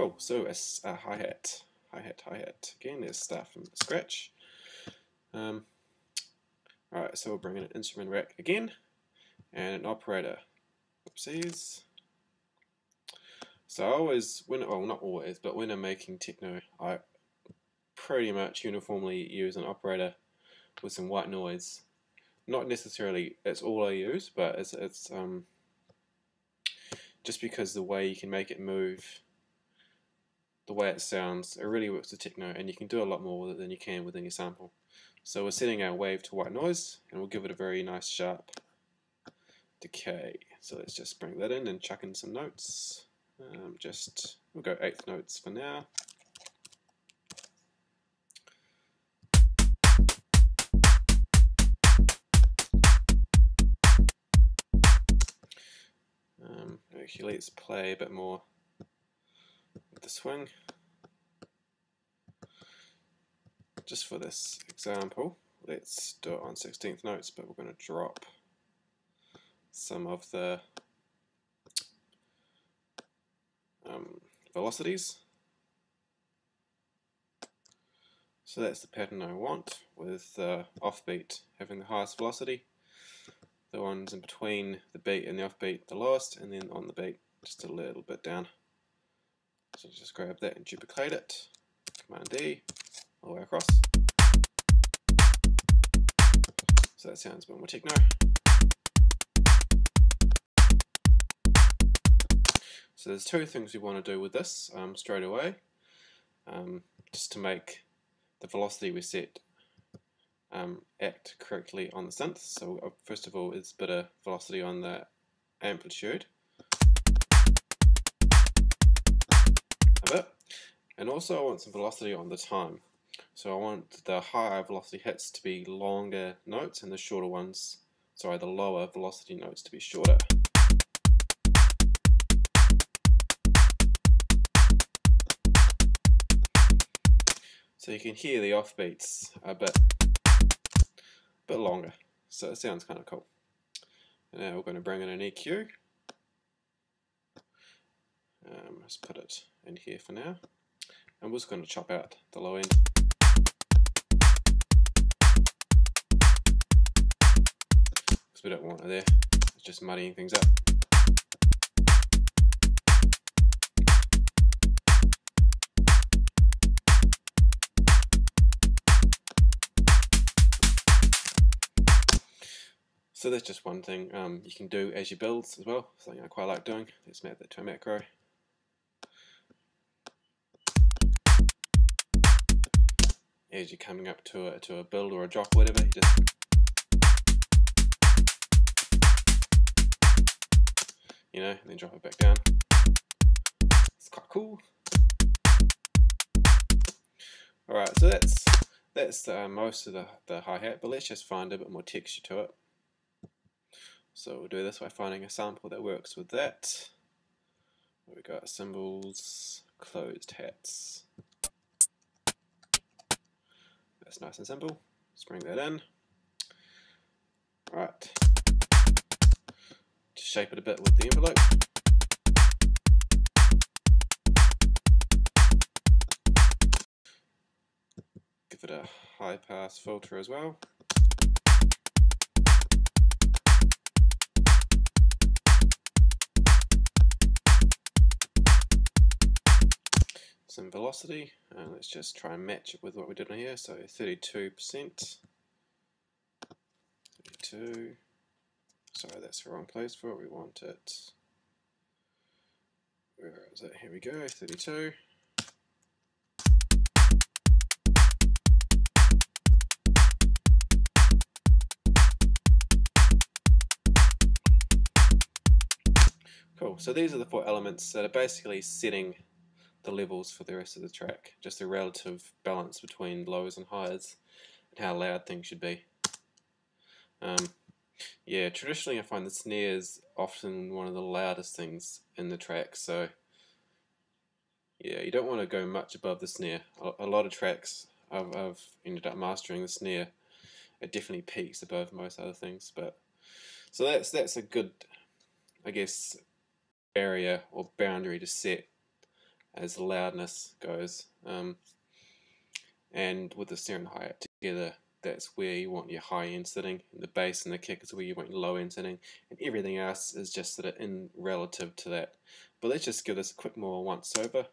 Cool, so it's a hi-hat. Again, let's start from scratch. Alright, so we'll bring in an instrument rack again, and an operator. Oopsies. So I always, well not always, but when I'm making techno, I pretty much uniformly use an operator with some white noise. Not necessarily it's all I use, but it's just because the way you can make it move, the way it sounds, it really works with techno, and you can do a lot more with it than you can with any sample. So we're setting our wave to white noise, and we'll give it a very nice sharp decay. So let's just bring that in and chuck in some notes. We'll go 8th notes for now. Actually, let's play a bit more with the swing. Just for this example, let's do it on 16th notes, but we're going to drop some of the velocities. So that's the pattern I want, with offbeat having the highest velocity, the ones in between the beat and the offbeat the lowest, and then on the beat just a little bit down. So just grab that and duplicate it, Command D, all the way across. So that sounds a bit more techno. So there's two things we want to do with this straight away, just to make the velocity we set act correctly on the synth. So first of all, it's a bit of velocity on the amplitude, a bit, and also I want some velocity on the time. So I want the higher velocity hits to be longer notes, and the shorter ones, sorry, the lower velocity notes to be shorter. So you can hear the offbeats a bit longer, so it sounds kind of cool. And now we're going to bring in an EQ. Let's put it in here for now, and we're just going to chop out the low end. Because we don't want it there, it's just muddying things up. So that's just one thing you can do as you build as well, something I quite like doing. Let's map that to a macro. As you're coming up to a build or a drop or whatever, you just and then drop it back down. It's quite cool. Alright, so that's most of the hi-hat, but let's just find a bit more texture to it. So we'll do this by finding a sample that works with that. We've got cymbals, closed hats. That's nice and simple. Let's bring that in. Right. Just shape it a bit with the envelope. Give it a high pass filter as well. Some velocity, and let's just try and match it with what we did on here. So 32%. 32. Sorry, that's the wrong place for it. We want it. Where is it? Here we go. 32. Cool. So these are the 4 elements that are basically setting the levels for the rest of the track, just a relative balance between lows and highs and how loud things should be. Yeah, traditionally I find the snare is often one of the loudest things in the track, so yeah, you don't want to go much above the snare. A lot of tracks I've ended up mastering the snare, it definitely peaks above most other things, but so that's a good, I guess, area or boundary to set as loudness goes. And with the snare and the hi-hat together, that's where you want your high end sitting, and the bass and the kick is where you want your low end sitting, and everything else is just sort of in relative to that. But let's just give this a quick more once over,